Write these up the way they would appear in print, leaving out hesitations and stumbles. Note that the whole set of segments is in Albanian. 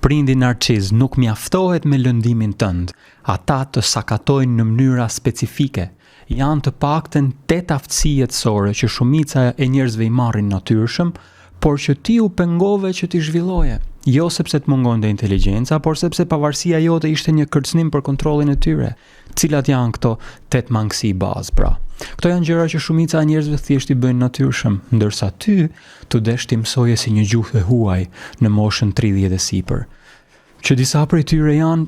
Prindi narciz nuk mjaftohet me lëndimin tënd, ata të sakatojnë në mënyra specifike. Janë të paktën 8 aftësi jetësore që shumica e njerëzve i marrin natyrshëm, por që ti u pengove që ti zhvilloje. Jo sepse të mungonte inteligjenca, por sepse pavarësia jote ishte një kërcënim për kontrollin e tyre. Cilat janë këto 8 mangësi bazë, pra? Këto janë gjëra që shumica e njerëzve thjesht i bëjnë natyrshëm, ndërsa ty të desh ti mësoje si një gjuhë e huaj në moshën 30 e sipër. Që disa prej tyre janë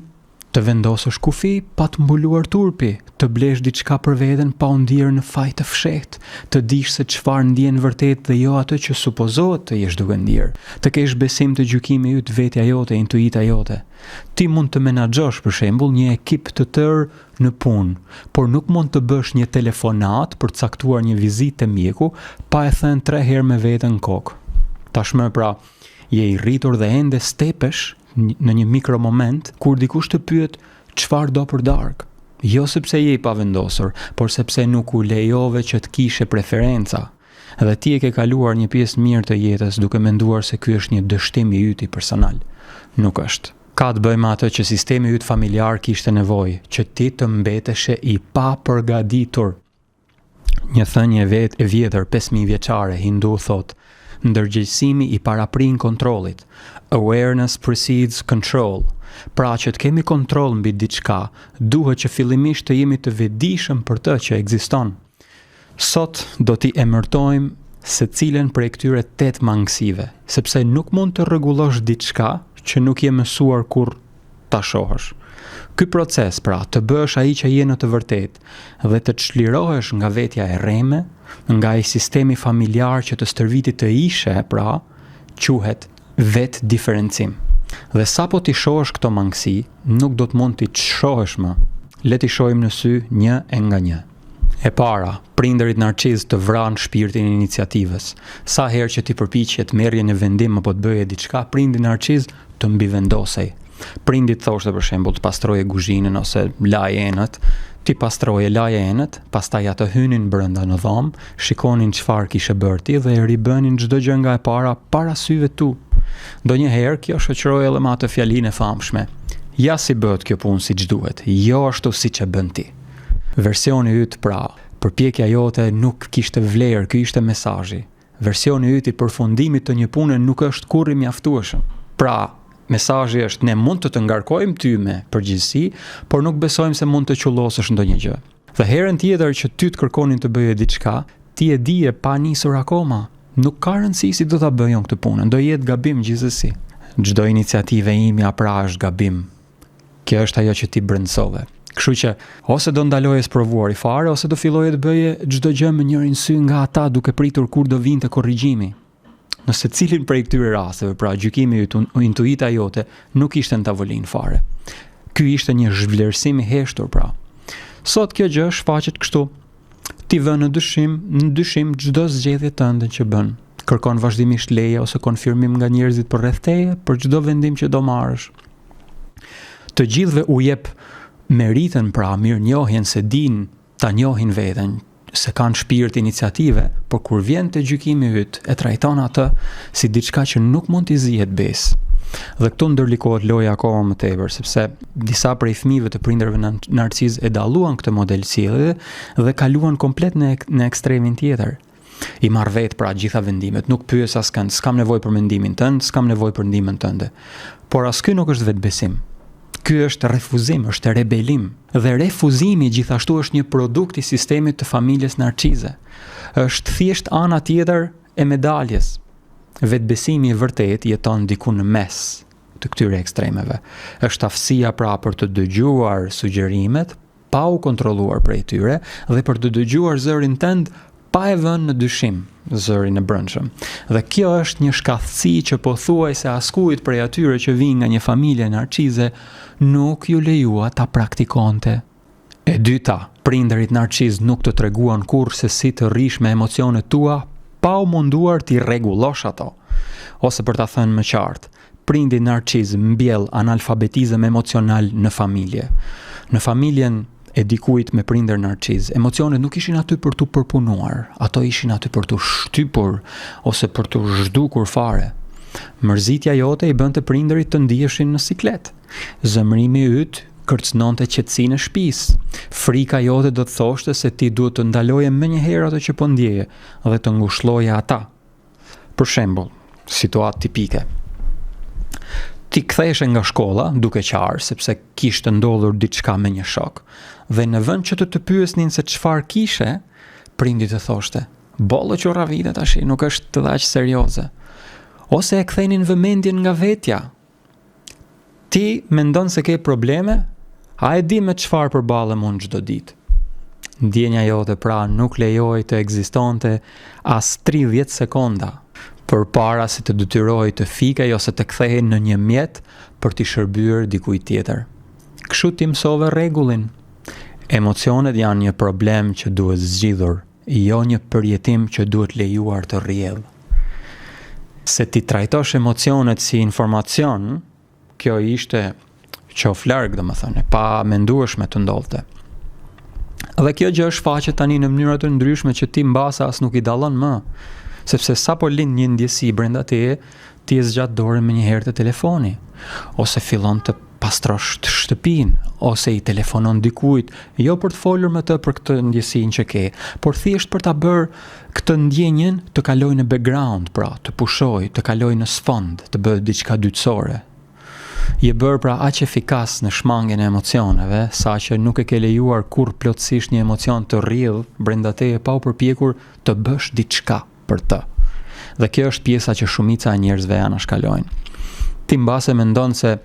të vendosësh kufi pa të mbuluar turpi, të blesh diçka për veten pa u ndier në faj të fshehtë, të dish se çfarë ndjen vërtet dhe jo atë që supozohet të jesh duke ndier, të kesh besim të gjykimi yt vetja jote, intuita jote. Ti mund të menaxhosh për shembull një ekip të tërë në punë, por nuk mund të bësh një telefonat për të caktuar një vizitë te mjeku pa e thënë 3 herë me veten kokë. Tashmë pra, je i rritur dhe ende stepesh në një mikromoment kur dikush të pyet çfarë do për darkë. Jo sepse je i pavendosur, por sepse nuk u lejove që të kishe preferenca. Dhe ti e ke kaluar një pjesë mirë të jetës duke menduar se ky është një dështim i yt i personal. Nuk është. Ka të bëjë me atë që sistemi yt familjar kishte nevojë, që ti të mbeteshe i papërgatitur. Një thënie e vjetër 5000 vjeçare hindu thotë: ndërgjegjësimi i paraprin kontrollit. Awareness precedes control. Pra që të kemi kontroll mbi diçka, duhet që fillimisht të jemi të vetëdijshëm për të që ekziston. Sot do t'i emërtojmë secilën prej këtyre 8 mangësive, sepse nuk mund të rregullosh diçka që nuk je mësuar kur ta shohësh. Ky proces, pra, të bësh ai që je në të vërtetë dhe të çlirohesh nga vetja e rreme, nga ai sistemi familjar që të stërvitit të ishe, pra, quhet vetë diferencim. Dhe sapo ti shohësh këto mangësi, nuk do të mund t'i shohësh më. Le t'i shohim në sy një e nga një. E para, prindërit narciz të vranë shpirtin e iniciativës. Sa herë që ti përpiqje të merrje një vendim apo të bëje diçka, prindi narciz të mbivendosej. Prindi të thoshte për shembull të pastroje kuzhinën ose laje enët, ti pastroje laje enët, pastaj ato hynin brenda në dhomë, shikonin çfarë kishe bërë ti dhe e ribënin çdo gjë nga e para syve tu. Donjëherë kjo shoqërohej edhe me atë fjalinë e famshme: ja si bëhet kjo punë siç duhet, jo ashtu siç e bën ti. Versioni yt, pra, përpjekja jote nuk kishte vlerë, ky ishte mesazhi. Versioni yt i përfundimit të një pune nuk është kurrë i mjaftueshëm. Pra, mesazhi është: ne mund të ngarkojmë ty me përgjegjësi, por nuk besojmë se mund të qullosësh ndonjë gjë. Dhe herën tjetër që ty të kërkonin të bëje diçka, ti e dije pa nisur akoma. Nuk ka rëndësi si do ta bëjon këtë punën, do jetë gabim gjithsesi. Çdo iniciativë imja pra është gabim. Kjo është ajo që ti brendësove. Kështu që ose do ndaloje provuari fare, ose do filloje të bëje çdo gjë me njërin sy nga ata duke pritur kur do vinte korrigjimi. Në secilin prej këtyre rasteve, pra gjykimi yt, intuita jote nuk ishte në tavolinë fare. Ky ishte një zhvlerësim i heshtur, pra. Sot kjo gjë shfaqet kështu. Ti vën në dyshim çdo zgjedhje tënde që bën. Kërkon vazhdimisht leje ose konfirmim nga njerëzit përreth teje për çdo vendim që do marrësh. Të gjithëve u jep meritën, pra mirënjohjen se din ta njohin veten, se kanë shpirt iniciative, por kur vjen te gjykimi yt, e trajton atë si diçka që nuk mund t'i zihet besë. Dhe këtu ndërlikohet loja akoma më tepër, sepse disa prej fëmijëve të prindërve narciz e dalluan këtë model sjellje dhe kaluan komplet në ekstremin tjetër. I marr vet pra gjitha vendimet, nuk pyes askënd, s'kam nevojë për mendimin tënd, s'kam nevojë për ndihmën tënde. Por as ky nuk është vetbesim. Ky është refuzim, është rebelim. Dhe refuzimi gjithashtu është një produkt i sistemit të familjes narcize. Është thjesht ana tjetër e medaljes. Vetbesimi i vërtet jeton diku në mes të këtyre ekstremeve. Është aftësia pra për të dëgjuar sugjerimet pa u kontrolluar prej tyre dhe për të dëgjuar zërin tënd pa e vënë në dyshim zërin e brendshëm. Dhe kjo është një shkathtësi që pothuajse askujt prej atyre që vijnë nga një familje narcize nuk ju lejua ta praktikonte. E dyta, prindërit narciz nuk të treguan kurrë se si të rrish me emocionet tua pa u munduar t'i rregullosh ato. Ose për ta thënë më qartë, prindi narciz mbjell analfabetizëm emocional në familje. Në familjen e dikujt me prindër narciz, emocionet nuk ishin aty për t'u përpunuar, ato ishin aty për t'u shtypur ose për t'u zhdukur fare. Mërzitja jote i bënte prindërit të ndiheshin në siklet. Zemrimi yt kërcënonte qetësinë e shtëpisë. Frika jote do të thoshte se ti duhet të ndaloje menjëherë ato që po ndjeje dhe të ngushëlloje ata. Për shembull, situatë tipike. Ti ktheheshe nga shkolla duke qarë sepse kishte ndodhur diçka me një shok, dhe në vend që të pyesnin se çfarë kishe, prindi të thoshte: "Bollë që ora vite tash, nuk është të aq serioze." Ose e kthenin vëmendjen nga vetja. Ti mendon se ke probleme? A e di me çfarë përballem unë çdo ditë? Ndjenja jote pra nuk lejoi të ekzistonte as 30 sekonda përpara se të detyroj të fikej ose të kthehej në një mjet për t'i shërbyer dikujt tjetër. Kështu ti mësove rregullin. Emocionet janë një problem që duhet zgjidhur, jo një përjetim që duhet lejuar të rrjedhë. Se ti trajtosh emocionet si informacion, kjo ishte qof larg, domethënë, pa mendueshme të ndodhte. Dhe kjo gjë është faqe tani në mënyra të ndryshme që ti mbase as nuk i dallon më, sepse sa po lind një ndjesi brenda teje, ti e zgjat dorën me një herë të telefoni, ose fillon të pastrosh shtëpinë, ose i telefonon dikujt, jo për të folur me të për këtë ndjesinë që ke, por thjesht për ta bërë këtë ndjenjen të kalojë në background, pra, të pushojë, të kalojë në sfond, të bëhet diçka dytësore. Je bërë pra aq efikas në shmangjen e emocioneve, sa që nuk e ke lejuar kur plotësisht një emocion të rrjedh brenda teje pa u përpjekur të bësh diçka për të. Dhe kjo është pjesa që shumica e njerëzve ja anashkalojnë. Ti mbase mendon se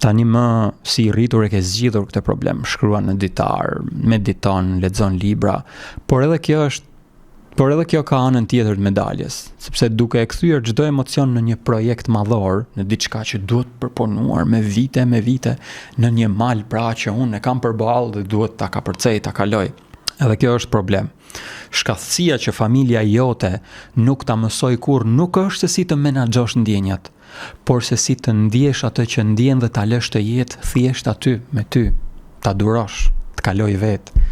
tani më si i rritur e ke zgjidhur këtë problem, shkruan në ditar, mediton, lexon libra, por edhe kjo ka anën tjetër të medaljes, sepse duke e kthyer çdo emocion në një projekt madhor, në diçka që duhet përpunuar me vite, në një mal pra që unë e kam përballë dhe duhet ta kapërcej, ta kaloj. Edhe kjo është problem. Shkatësia që familja jote nuk ta mësoi kurrë nuk është se si të menaxhosh ndjenjat, por se si të ndjesh atë që ndjen dhe ta lësh të jetë thjesht aty me ty, ta durosh, të kaloj vetë,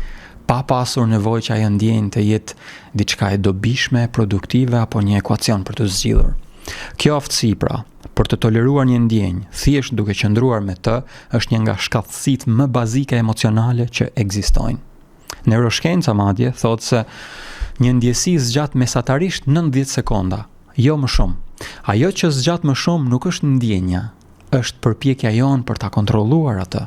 pa pasur nevojë që ajo ndjenjë të jetë diçka e dobishme, produktive apo një ekuacion për të zgjidhur. Kjo aftësi pra, për të toleruar një ndjenjë, thjesht duke qëndruar me të, është një nga shkatësitë më bazike emocionale që ekzistojnë. Neuroshkenca madje thotë se një ndjesi zgjat mesatarisht 90 sekonda, jo më shumë. Ajo që zgjat më shumë nuk është ndjenja, është përpjekja jonë për ta kontrolluar atë.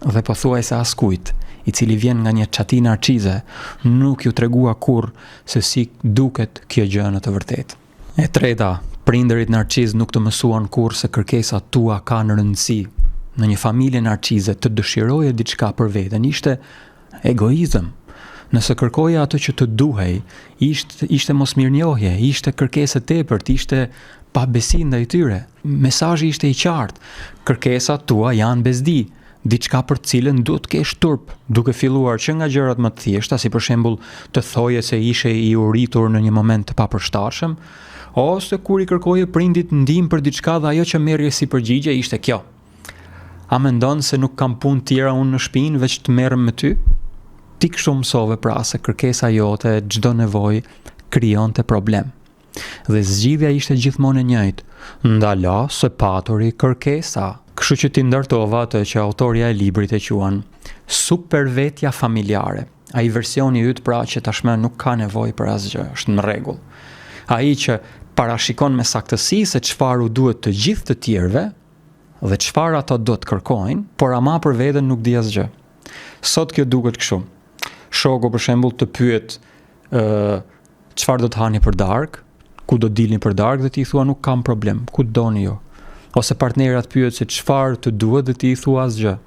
Dhe pothuajse askujt, i cili vjen nga një çati narcize, nuk ju tregua kurrë se si duket kjo gjë në të vërtetë. E treta, prindërit narciz nuk të mësuan kurrë se kërkesat tua kanë rëndësi. Në një familje narcize të dëshiroje diçka për veten ishte egoizëm. Nëse kërkoje atë që të duhej, ishte mosmirnjohje, ishte kërkesë e tepërt, ishte pabesim ndaj tyre. Mesazhi ishte i qartë. Kërkesat tua janë bezdi, diçka për të cilën duhet të kesh turp, duke filluar që nga gjërat më të thjeshta, si për shembull të thoje se ishe i uritur në një moment të papërshtatshëm, ose kur i kërkoje prindit ndihmë për diçka dhe ajo që merrje si përgjigje ishte kjo: "A mendon se nuk kam punë tjera unë në shtëpinë veç të merrem me ty?" Ti kështu mësove pra se kërkesa jote, çdo nevojë krijonte problem. Dhe zgjidhja ishte gjithmonë e njëjtë: ndalo së paturi kërkesa. Kështu që ti ndartova atë që autorja e librit e quan supervetja familjare. Ai versioni yt pra që tashmë nuk ka nevojë për asgjë, është në rregull. Ai që parashikon me saktësi se çfarë u duhet të gjithë të tjerëve dhe çfarë ato do të kërkojnë, por ama për veten nuk di asgjë. Sot kjo duket kështu. Shoku për shembull të pyet çfarë do të hani për darkë, ku do dilni për darkë dhe ti thua nuk kam problem, ku doni ju. Ose partnerat pyet se çfarë të duhet dhe ti thua asgjë.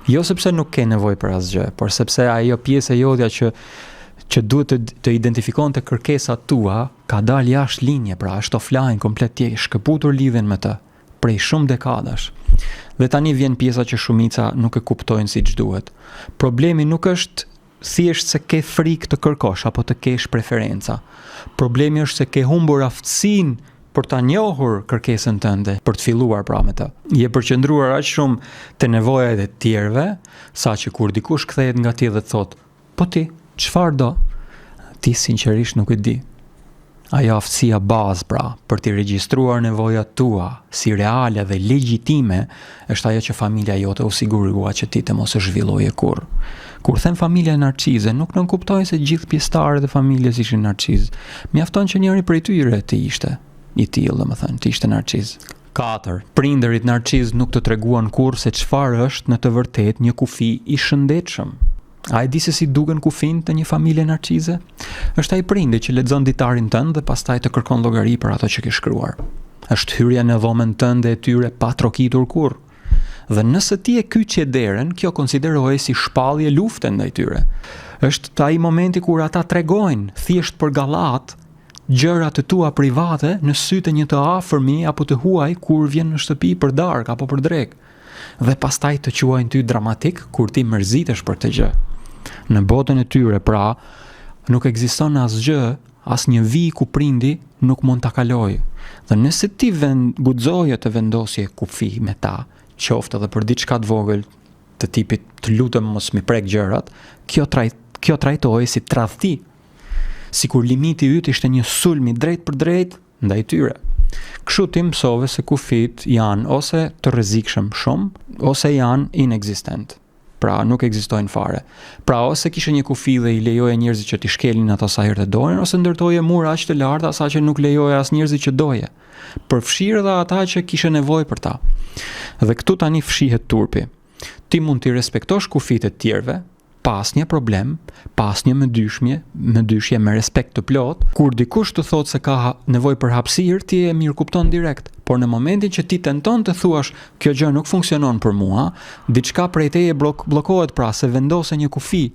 Jo sepse nuk ke nevojë për asgjë, por sepse ajo pjesë e jotja që duhet të identifikonte kërkesat tua ka dalë jashtë linje, pra është offline komplet, ti e shkëputur lidhjen me të prej shumë dekadash. Dhe tani vjen pjesa që shumica nuk e kuptojnë siç duhet. Problemi nuk është thjesht se ke frikë të kërkosh apo të kesh preferenca. Problemi është se ke humbur aftësinë për ta njohur kërkesën tënde, për të filluar pra me të. Je përqendruar aq shumë te nevojat e tjerëve, saqë kur dikush kthehet nga ti dhe të thotë: "Po ti, çfarë do?" Ti sinqerisht nuk e di. Ajo aftësia bazë pra, për t'i regjistruar nevojat tua si reale dhe legjitime, është ajo që familja jote u sigurua që ti të mos e zhvilloje kurrë. Kur them familja narcize, nuk nënkuptoj se gjithë pjesëtarët e familjes ishin narciz. Mjafton që njëri prej tyre të ishte i tillë, domethënë, të ishte narciz. 4. Prindërit narciz nuk të treguan kurrë se çfarë është në të vërtetë një kufi i shëndetshëm. A e di se si duken kufin të një familje narcize? Është ai prindi që lexon ditarin tënd dhe pastaj të kërkon llogari për ato që ke shkruar. Është hyrja në dhomën tënde e tyre pa trokitur kurrë. Dhe nëse ti e kyçje derën, kjo konsiderohej si shpallje lufte ndaj tyre. Është ai momenti kur ata tregojnë thjesht për gallat gjërat e tua private në sy të një të afërmi apo të huaj kur vjen në shtëpi për darkë apo për drekë. Dhe pastaj të quajnë ty dramatik kur ti mërzitesh për të gjë. Në botën e tyre pra, nuk ekziston asgjë, asnjë vijë ku prindi nuk mund ta kalojë. Dhe nëse ti guxoje të vendosje kufi me ta, qoftë edhe për diçka të vogël, të tipit të lutem mos mi prek gjërat, kjo trajtohej si tradhti. Sikur limiti yt ishte një sulm i drejt për drejt ndaj tyre. Kështu ti mësove se kufit janë ose të rrezikshëm shumë, ose janë inexistent. Pra nuk ekzistojnë fare. Pra ose kishe një kufi dhe i lejoje njerëzit që t'i shkelin ato sa herë të donin, ose ndërtoje mura aq të larta sa që nuk lejoje as njerëzit që doje. Përfshirë edhe ata që kishe nevojë për ta. Dhe këtu tani fshihet turpi. Ti mund t'i respektosh kufit e tjerëve, pas një problem, pas një mëdyshje me respekt të plot, kur dikush të thotë se ka nevojë për hapësirë, ti e mirë kupton direkt. Por në momentin që ti tenton të thuash kjo gjë nuk funksionon për mua, diçka prej teje bllokohet pra se vendose një kufi,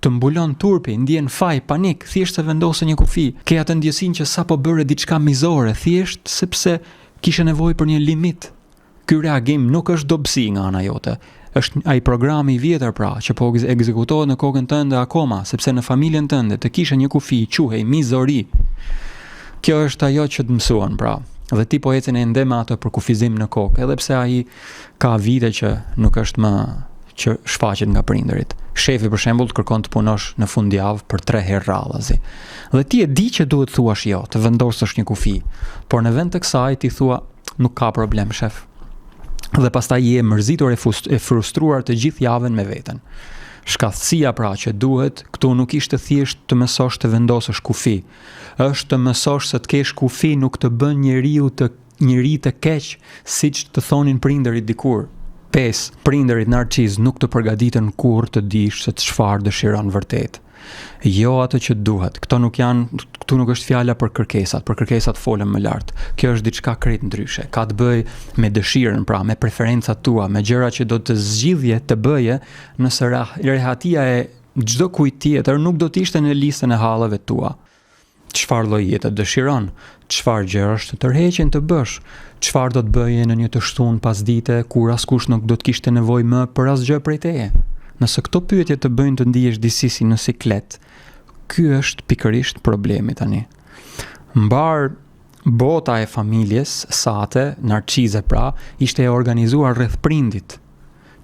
të mbulon turpi, ndjen faj, panik, thjesht se vendose një kufi. Ke atë ndjesinë që sapo bëre diçka mizore, thjesht sepse kishe nevojë për një limit. Ky reagim nuk është dobësi nga ana jote. Është ai programi i vjetër pra, që po ekzekutohet në kokën tënde akoma, sepse në familjen tënde të kishe një kufi quhej mizori. Kjo është ajo që të mësuan pra. Dhe ti po ecën ende me ato për kufizim në kokë, edhe pse ai ka vite që nuk është më që shfaqet nga prindërit. Shefi për shembull të kërkon të punosh në fundjavë për 3 herë radhazi. Dhe ti e di që duhet thuash jo, të vendosësh një kufi, por në vend të kësaj ti thua nuk ka problem shef. Dhe pastaj je mërzitur e frustruar të gjithë javën me veten. Shkatësia pra që duhet, këtu nuk ishte thjesht të mësosh të vendosësh kufi. Është të mësosh se të kesh kufi nuk të bën njeri të keq, siç të thonin prindërit dikur. 5. Prindërit narciz nuk të përgatiten kurrë të dish se çfarë dëshiron vërtet. Jo atë që duhet. Këtu nuk është fjala për kërkesat folën më lart. Kjo është diçka krejt ndryshe. Ka të bëjë me dëshirën, pra, me preferencat tua, me gjërat që do të zgjidhje të bëje nëse rehatia e çdo kujt tjetër nuk do të ishte në listën e hallave tua. Çfarë lloj jete dëshiron? Çfarë gjërash të tërheqen të bësh? Çfarë do të bëje në një të shtunë pasdite kur askush nuk do të kishte nevojë më për asgjë prej teje? Nëse këto pyetje të bëjnë të ndihesh disi si në siklet, ky është pikërisht problemi tani. Mbar bota e familjes sate, narcize pra, ishte e organizuar rreth prindit.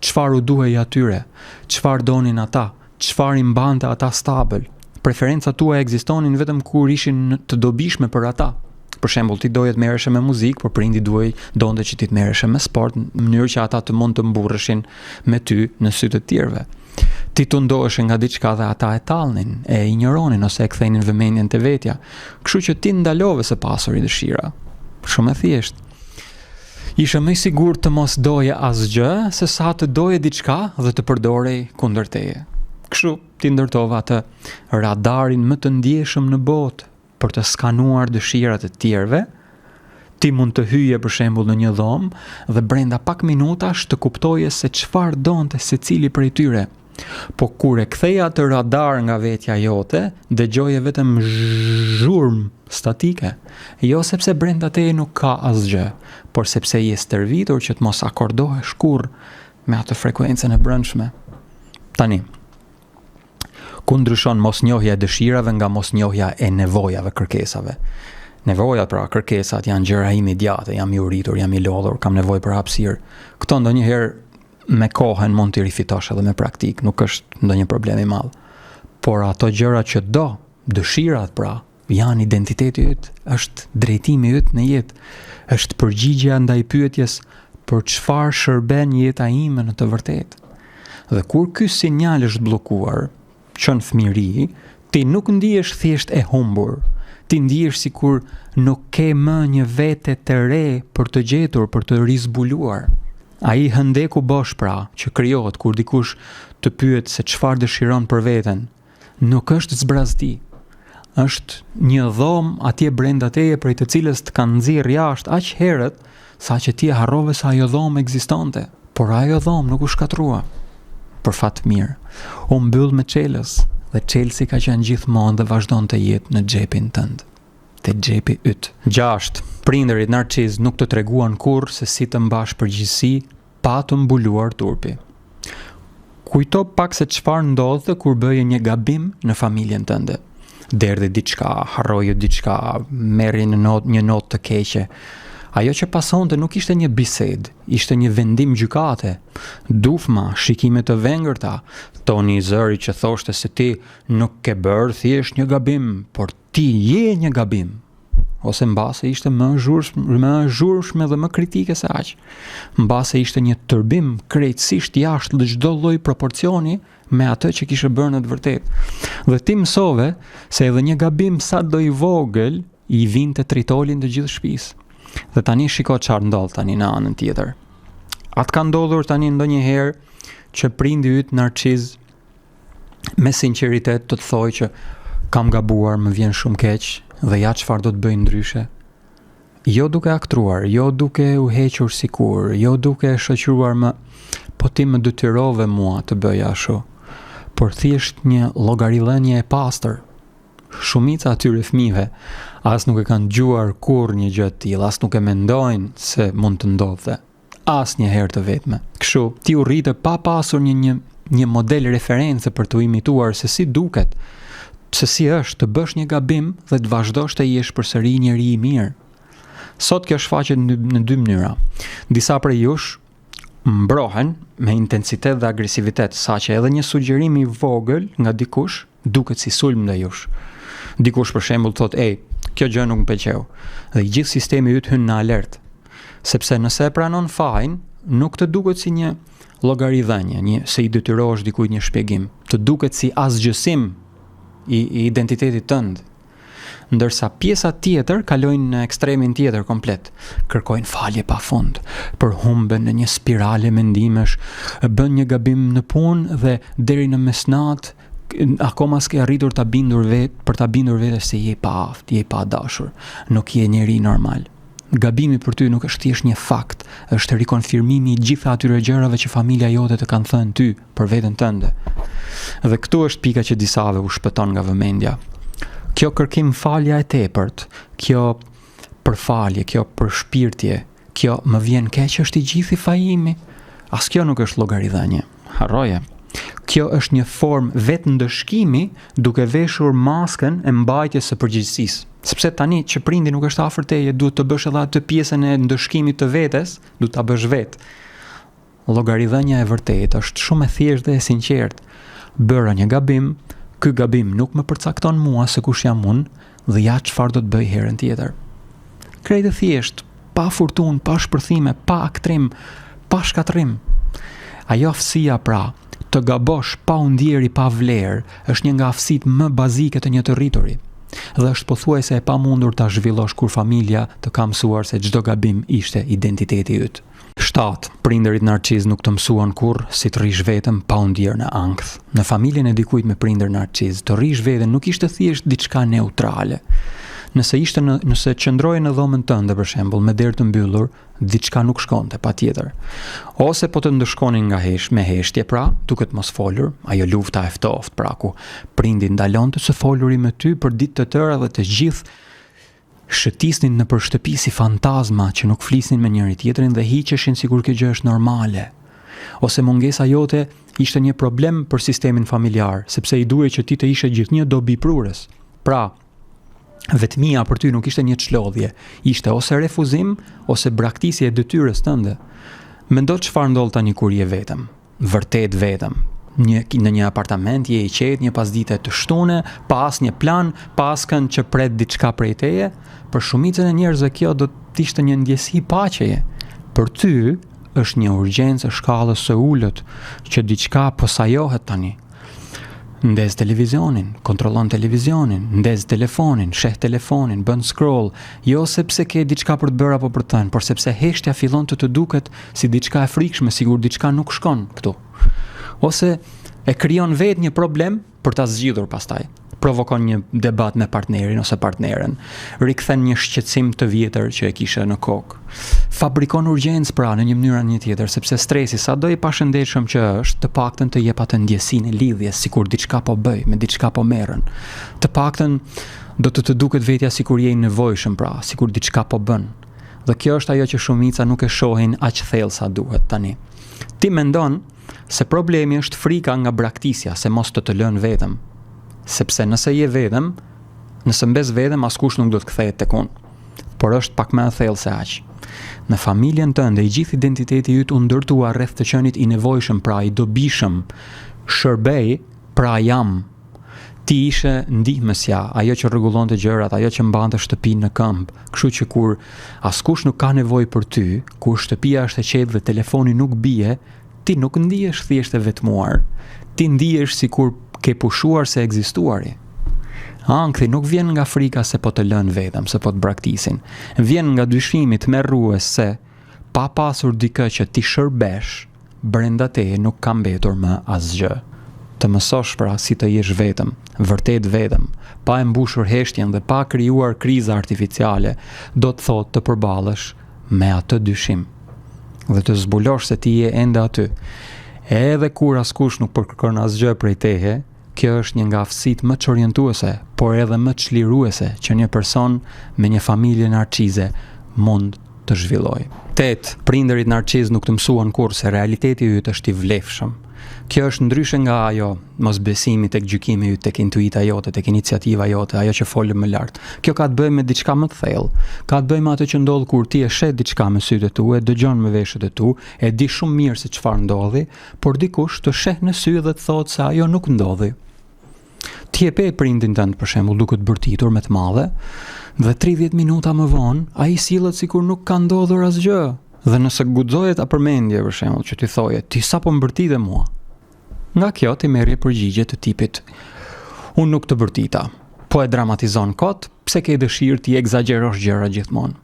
Çfarë u duhej atyre? Çfarë donin ata? Çfarë i mbante ata stabil? Preferencat tua ekzistonin vetëm kur ishin të dobishme për ata. Për shembull, ti doje të merreshe me muzikë, por prindi donte që ti të merreshe me sport në mënyrë që ata të mund të mburreshin me ty në sy të tjerëve. Ti tundoheshe nga diçka dhe ata e tallnin, e injoronin ose e kthenin vëmendjen te vetja. Kështu që ti ndalove së pasuri dëshira. Shumë e thjeshtë. Ishe më i sigurt të mos doje asgjë se sa të doje diçka dhe të përdorej kundër teje. Kështu ti ndërtova atë radarin më të ndjeshëm në botë për të skanuar dëshirat e tjerëve. Ti mund të hyje për shembull në një dhomë dhe brenda pak minutash të kuptoje se çfarë donte secili prej tyre. Po kur e ktheje atë radar nga vetja jote, dëgjoje vetëm zhurmë statike. Jo sepse brenda teje nuk ka asgjë, por sepse je stërvitur që të mos akordohesh kurrë me atë frekuencën e brendshme. Tani, ku ndryshon mosnjohja e dëshirave nga mosnjohja e nevojave, kërkesave. Nevojat, pra kërkesat, janë gjëra imediate, jam i uritur, jam i lodhur, kam nevojë për hapësirë. Këto ndonjëherë me kohën mund t'i rifitosh edhe me praktik, nuk është ndonjë problem i madh. Por ato gjëra që do, dëshirat pra, janë identiteti yt, është drejtimi yt në jetë, është përgjigjja ndaj pyetjes për çfarë shërben jeta ime në të vërtetë. Dhe kur ky sinjal është bllokuar, që në fëmijëri, ti nuk ndihesh thjesht e humbur, ti ndihesh sikur nuk ke më një vete të re për të gjetur, për të rizbuluar. Ai hëndeku bosh pra, që krijohet kur dikush të pyet se çfarë dëshiron për veten, nuk është zbrazdi. Është një dhomë atje brenda teje prej të cilës të kanë nxjerr jashtë aq herët sa që ti harrove se ajo dhomë ekzistonte. Por ajo dhomë nuk u shkatrua. Për fat mirë, u mbyll me çelës dhe çelësi ka qenë gjithmonë dhe vazhdon të jetë në xhepin tënd. Te xhepi yt. 6. Prindërit narciz nuk të treguan kurrë se si të mbash përgjegjësi pa të mbuluar turpi. Kujto pak se çfarë ndodhte kur bëje një gabim në familjen tënde. Derdhi diçka, harroje diçka, merri një notë të keqe. Ajo që pasonte nuk ishte një bisedë, ishte një vendim gjykate. Dufma, shikime të vengërta, toni i zëri që thoshte se ti nuk ke bërë thjesht një gabim, por ti je një gabim. Ose mbase ishte më zhurshme dhe më kritike se aq. Mbase ishte një tërbim krejtësisht jashtë dhe çdo lloj proporcioni me atë që kishe bërë në të vërtetë. Dhe ti mësove se edhe një gabim sa do i vogël i vinte tritolin të gjithë shtëpisë. Dhe tani shiko çfarë ndodh tani në anën tjetër. Atë ka ndodhur tani ndonjëherë që prindi yt narciz me sinqeritet të thojë që kam gabuar, më vjen shumë keq dhe ja çfarë do të bëj ndryshe. Jo duke aktruar, jo duke u hequr sikur, jo duke shoqëruar më, po ti më detyrove mua të bëja ashtu. Por thjesht një llogaridhënie e pastër. Shumica atyre fëmijëve as nuk e kanë dëgjuar kurrë një gjë të tillë, as nuk e mendojnë se mund të ndodhte. Asnjëherë të vetme. Kështu ti u rritë pa pasur një model referencë për të imituar se si duket, se si është të bësh një gabim dhe të vazhdosh të jesh përsëri njeri i mirë. Sot kjo shfaqet në dy mënyra. Disa prej jush mbrohen me intensitet dhe agresivitet, saqë edhe një sugjerim i vogël nga dikush duket si sulm ndaj jush. Dikush për shembull thot, "Ej, kjo gjë nuk më pëlqeu." Dhe i gjithë sistemi yt hyn në alert. Sepse nëse e pranon fajin, nuk të duket si një llogaridhënie, se i detyrohesh dikujt një shpjegim. Të duket si asgjësim i identitetit tënd. Ndërsa pjesa tjetër kalojnë në ekstremin tjetër komplet. Kërkojnë falje pafund, përhumben në një spirale mendimesh, bën një gabim në punë dhe deri në mesnat akoma s'ke arritur për ta bindur vetes se je pa aftë, je pa dashur, nuk je njeri normal. Gabimi për ty nuk është thjesht një fakt, është rikonfirmimi i gjitha atyre gjërave që familja jote të kanë thënë ty për veten tënde. Dhe këtu është pika që disave u shpëton nga vëmendja. Kjo kërkim falja e tepërt, kjo përfalje, kjo përshpirtje, kjo më vjen keq është i gjithë i fajimi. As kjo nuk është llogaridhënie. Harroje. Kjo është një formë vetë ndëshkimi duke veshur maskën e mbajtjes së përgjegjësisë. Sepse tani që prindi nuk është afër teje, duhet të bësh edhe atë pjesën e ndëshkimit të vetes, duhet ta bësh vetë. Llogaridhënia e vërtetë është shumë e thjeshtë dhe e sinqertë. Bëra një gabim, ky gabim nuk më përcakton mua se kush jam unë dhe ja çfarë do të bëj herën tjetër. Krejt e thjesht, pa furtunë, pa shpërthime, pa aktrim, pa shkatrim. Ajo aftësia pra, të gabosh pa u ndjeri pa vlerë, është një nga aftësitë më bazike të një të rrituri. Dhe është pothuajse e pamundur ta zhvillosh kur familja të ka mësuar se çdo gabim ishte identiteti yt. 7. Prindërit narciz nuk të mësuan kurrë si të rrish veten pa u ndjerë në ankth. Në familjen e dikujt me prindër narciz, të rrish veten nuk ishte thjesht diçka neutrale. Nëse qëndroje në dhomën tënde për shembull me derë të mbyllur, diçka nuk shkonte patjetër. Ose po të ndëshkonin me heshtje pra, duke të mos folur, ajo lufta e ftoftë pra ku prindi ndalonte së foluri me ty për ditë të tëra dhe të gjithë shëtisnin në shtëpi si fantazma që nuk flisnin me njëri tjetrin dhe hiqeshin sikur kjo gjë është normale. Ose mungesa jote ishte një problem për sistemin familjar, sepse i duhej që ti të ishe gjithnjë dobi prurës. Pra, vetmia për ty nuk ishte një çlodhje, ishte ose refuzim ose braktisje e detyrës tënde. Mendo çfarë ndodh tani kur je vetëm, vërtet vetëm. në një apartament, je i qetë, një pasdite të shtune, pa asnjë plan, pa askën që pret diçka prej teje, për shumicën e njerëzve kjo do të ishte një ndjesi paqeje. Për ty është një urgjencë e shkallës së ulët që diçka posajohet tani. Ndez televizionin, kontrollon televizionin, ndez telefonin, sheh telefonin, bën scroll, jo sepse ke diçka për të bërë apo për të thënë, por sepse heshtja fillon të duket si diçka e frikshme, sigur diçka nuk shkon këtu. Ose e krijon vetë një problem për ta zgjidhur pastaj. Provokon një debat me partnerin ose partneren, rikthen një shqetësim të vjetër që e kishe në kokë. Fabrikon urgjencë pra në një mënyrë anë një tjetër, sepse stresi sado i pashëndetshëm që është, të paktën të jep atë ndjesinë e lidhjes, sikur diçka po bëj, me diçka po merren. Të paktën do të duket vetja sikur je i nevojshëm pra, sikur diçka po bën. Dhe kjo është ajo që shumica nuk e shohin aq thellë sa duhet tani. Ti mendon se problemi është frika nga braktisja, se mos të lënë vetëm. Sepse nëse je vetëm, nëse mbes vetëm, askush nuk do të kthehet tek unë. Por është pak më e thellë se aq. Në familjen tënde, i gjithë identiteti yt u ndërtua rreth të qenit i nevojshëm, pra i dobishëm, shërbej, pra jam. Ti ishe ndihmësja, ajo që rregullonte gjërat, ajo që mbante shtëpinë në këmbë. Kështu që kur askush nuk ka nevojë për ty, kur shtëpia është e qetë dhe telefoni nuk bie, ti nuk ndihesh thjesht e vetmuar. Ti ndihesh sikur ke pushuar se ekzistuari. Ankthi nuk vjen nga frika se po të lënë vetëm, se po të braktisin. Vjen nga dyshimi tmerrues se pa pasur dikë që ti shërbesh, brenda teje nuk ka mbetur më asgjë. Të mësosh pra si të jesh vetëm, vërtet vetëm, pa e mbushur heshtjen dhe pa krijuar kriza artificiale, do të thotë të përballesh me atë dyshim. Dhe të zbulosh se ti je ende aty. Edhe kur askush nuk përkërkon asgjë prej teje, kjo është një nga aftësitë më çorientuese, por edhe më çliruese që një person me një familje narcize mund të zhvillojë. 8. Prindërit narciz nuk të mësuan kurrë se realiteti yt është i vlefshëm. Kjo është ndryshe nga ajo mosbesimi tek gjykimi yt, tek intuita jote, tek iniciativa jote, ajo që folëm më lart. Kjo ka të bëjë me diçka më të thellë. Ka të bëjë me atë që ndodh kur ti e sheh diçka me sytë e tu, e dëgjon me veshët e tu, e di shumë mirë se çfarë ndodhi, por dikush të sheh në sy dhe të thotë se ajo nuk ndodhi. Ti e pe prindin tënd për shembull duke të bërtitur me të madhe, dhe 30 minuta më vonë ai sillet sikur nuk ka ndodhur asgjë. Dhe nëse guxohet ta përmendje për shembull që ti thoje, ti sapo mbërtite mua. Nga kjo ti merrje përgjigje të tipit: unë nuk të bërtita, po e dramatizon kot, pse ke dëshirë ti egzagerosh gjëra gjithmonë.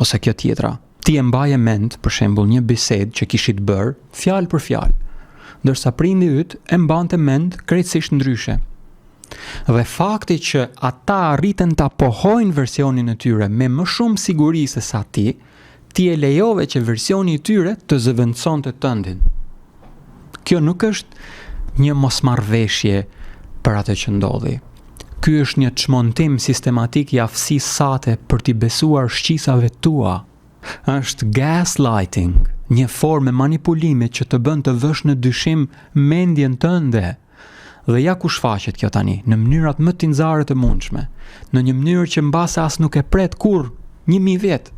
Ose kjo tjetra, ti e mbaje mend për shembull një bisedë që kishit bër fjalë për fjalë, ndërsa prindi yt e mbante mend krejtësisht ndryshe. Dhe fakti që ata arritën ta pohojnë versionin e tyre me më shumë siguri se sa ti e lejove që versioni i tyre të zëvendësonte tëndin. Kjo nuk është një mosmarrveshje për atë që ndodhi. Ky është një çmontim sistematik i aftësisë sate për t'i besuar shqisave tua. Është gaslighting, një formë manipulimi që të bën të vësh në dyshim mendjen tënde. Dhe ja ku shfaqet kjo tani, në mënyrat më tinxare të mundshme, në një mënyrë që mbase as nuk e pret kurrë 1000 vjet.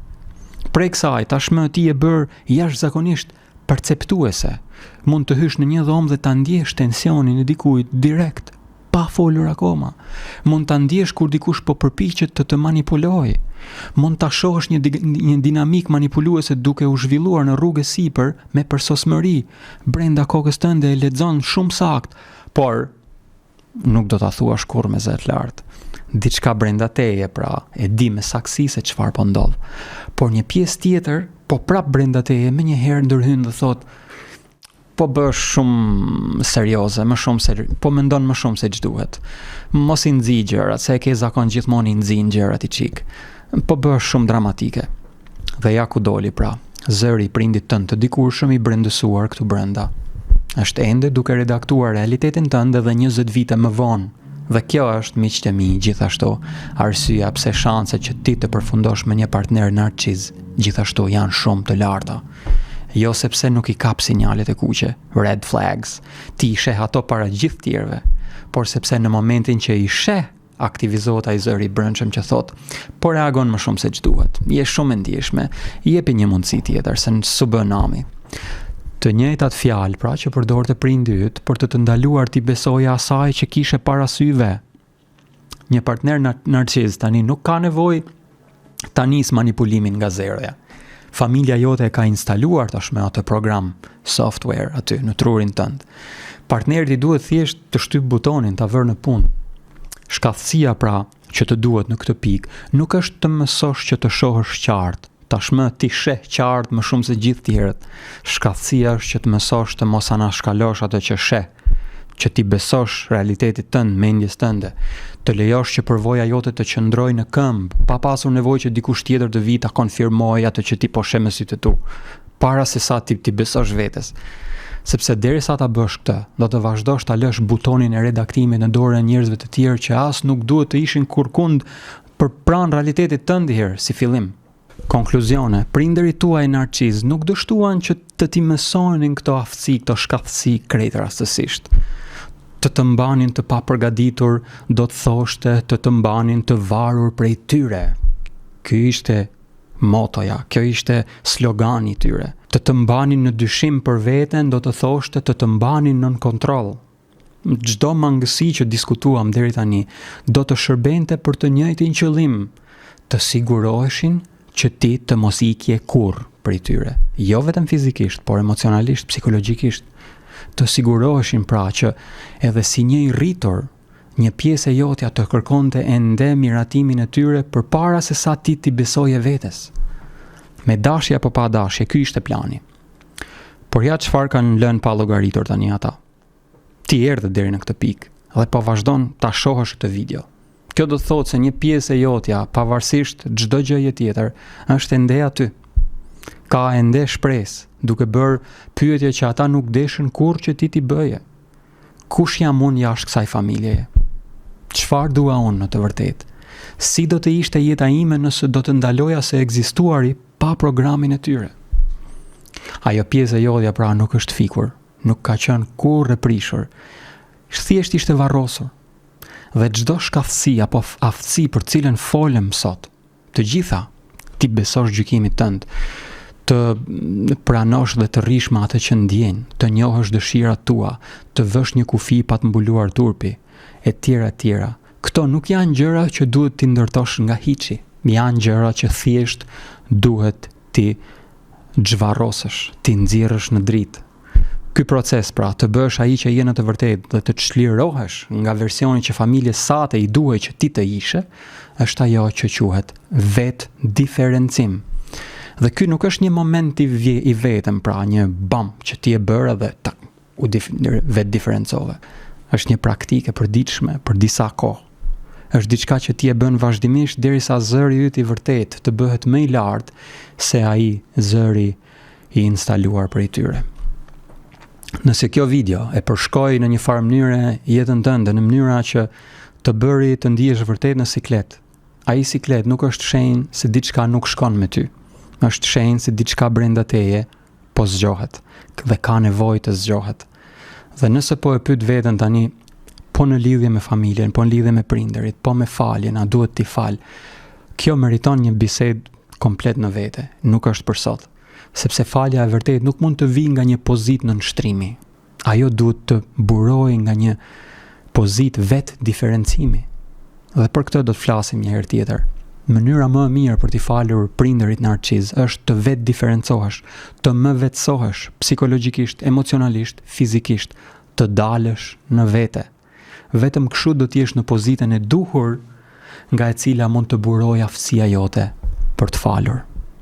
Prej kësaj, tashmë ti e bër jashtëzakonisht perceptuese. Mund të hysh në një dhomë dhe ta ndjesh tensionin e dikujt direkt, pa folur akoma. Mund ta ndjesh kur dikush po përpiqet të manipulojë. Mund ta shohësh një dinamik manipuluese duke u zhvilluar në rrugë sipër me përsosmëri. Brenda kokës tënde e lexon shumë sakt, por nuk do ta thuash kurrë me zë të lartë. Diçka brenda teje pra e di me saktësi se çfarë po ndodh. Por një pjesë tjetër po prap brenda teje më njëherë ndërhyn dhe thot: po bësh shumë serioze, po mendon më shumë se ç'duhet. Mos i nxij gjërat, se e ke zakon gjithmonë i nxjin gjërat i çik. Po bësh shumë dramatike. Dhe ja ku doli pra, zëri i prindit tënd të dikurshëm i brendësuar këtu brenda. Është ende duke redaktuar realitetin tënd edhe 20 vite më vonë. Dhe kjo është, miqtë e mi, gjithashtu arsyeja pse shanset që ti të përfundosh me një partner narciz gjithashtu janë shumë të larta. Jo sepse nuk i kap sinjalet e kuqe, red flags, ti i sheh ato para gjithë tjerëve, por sepse në momentin që i sheh, aktivizohet ai zëri i brendshëm që thot: po reagon më shumë se ç'duhet. Je shumë e ndjeshme, jepi një mundësi tjetër se s'u bën nami. Të njëjtat fjalë pra që përdorte prindi yt për të ndaluar ti besoje asaj që kishe para syve. Një partner narciz tani nuk ka nevojë ta nis manipulimin nga zeroja. Familja jote e ka instaluar tashmë atë program software aty në trurin tënd. Partneri duhet thjesht të shtyp butonin, ta vërë në punë. Shkatësia pra që të duhet në këtë pikë nuk është të mësosh që të shohësh qartë. Tashmë ti sheh qartë më shumë se gjithë tjerët. Shkatësia është që të mësosh të mos anashkalosh atë që sheh, që ti besosh realitetit tënd, mendjes tënde, të lejosh që përvoja jote të qëndrojë në këmbë, pa pasur nevojë që dikush tjetër të vijë ta konfirmojë atë që ti po sheh me sytë tu, para se sa ti besosh vetes. Sepse derisa ta bësh këtë, do të vazhdosh ta lësh butonin e redaktimit në dorën e njerëzve të tjerë që as nuk duhet të ishin kurkund për pranë realitetit tënd herë si fillim. Konkluzione, prindërit tuaj narciz nuk dështuan që të ti mësonin këto aftësi, këto shkatësi krejt rastësisht. Të mbanin të papërgatitur, do të thoshte të mbanin të varur prej tyre. Ky ishte motoja, kjo ishte slogani i tyre. Të mbanin në dyshim për veten, do të thoshte të mbanin nën kontroll. Çdo mangësi që diskutuam deri tani do të shërbente për të njëjtin qëllim, të siguroheshin që ti të mos ikje kurrë prej tyre, jo vetëm fizikisht, por emocionalisht, psikologjikisht. Të siguroheshin pra që edhe si një i rritur, një pjesë e jotja të kërkonte ende miratimin e tyre përpara se sa ti besoje vetes. Me dashje apo pa dashje, ky ishte plani. Por ja çfarë kanë lënë pa llogaritur tani ata. Ti erdhe deri në këtë pikë dhe po vazhdon ta shohësh këtë video. Kjo do të thotë se një pjesë e jotja, pavarësisht çdo gjëje tjetër, është ende aty. Ka ende shpresë, duke bërë pyetje që ata nuk deshin kurrë që ti bëje. Kush jam unë jashtë kësaj familjeje? Çfarë dua unë në të vërtetë? Si do të ishte jeta ime nëse do të ndaloja se ekzistuari pa programin e tyre? Ajo pjesë e jotja pra nuk është fikur, nuk ka qenë kurrë e prishur. Thjesht ishte varrosur. Dhe çdo shkatësi apo aftësi për cilën folëm sot, të gjitha ti besosh gjykimit tënd, të pranosh dhe të rrish me atë që ndjen, të njohësh dëshirat tua, të vësh një kufi pa të mbuluar turpi, e tjera. Këto nuk janë gjëra që duhet ti ndërtosh nga hiçi, janë gjëra që thjesht duhet ti zhvarrosësh, ti nxjerrësh në dritë. Ky proces pra, të bësh ai që je në të vërtetë dhe të çlirohesh nga versioni që familjes sate i duhej që ti të ishe, është ajo që quhet vet diferencim. Dhe ky nuk është një moment i vetëm, pra një bam që ti e bëre dhe vet diferencove. Është një praktike e përditshme për disa kohë. Është diçka që ti e bën vazhdimisht derisa zëri yt i vërtet të bëhet më i lartë se ai zëri i instaluar prej tyre. Nëse kjo video e përshkoi në një farë mënyre jetën tënde, në mënyra që të bëri të ndihesh vërtet në siklet, ai siklet nuk është shenjë se diçka nuk shkon me ty. Është shenjë se diçka brenda teje po zgjohet dhe ka nevojë të zgjohet. Dhe nëse po e pyet veten tani, po në lidhje me familjen, po në lidhje me prindërit, po me faljen, a duhet t'i fal? Kjo meriton një bisedë komplet në vete, nuk është për sot. Sepse falja e vërtet nuk mund të vijë nga një pozitë në nshtrimi. Ajo duhet të burojë nga një pozitë vet diferencimi. Dhe për këtë do të flasim një herë tjetër. Mënyra më e mirë për t'i falur prindërit narciz është të vet diferencohesh, të më vetësohesh psikologjikisht, emocionalisht, fizikisht, të dalësh në vete. Vetëm kështu do t'jesh në pozitën e duhur nga e cila mund të burojë aftësia jote për të falur.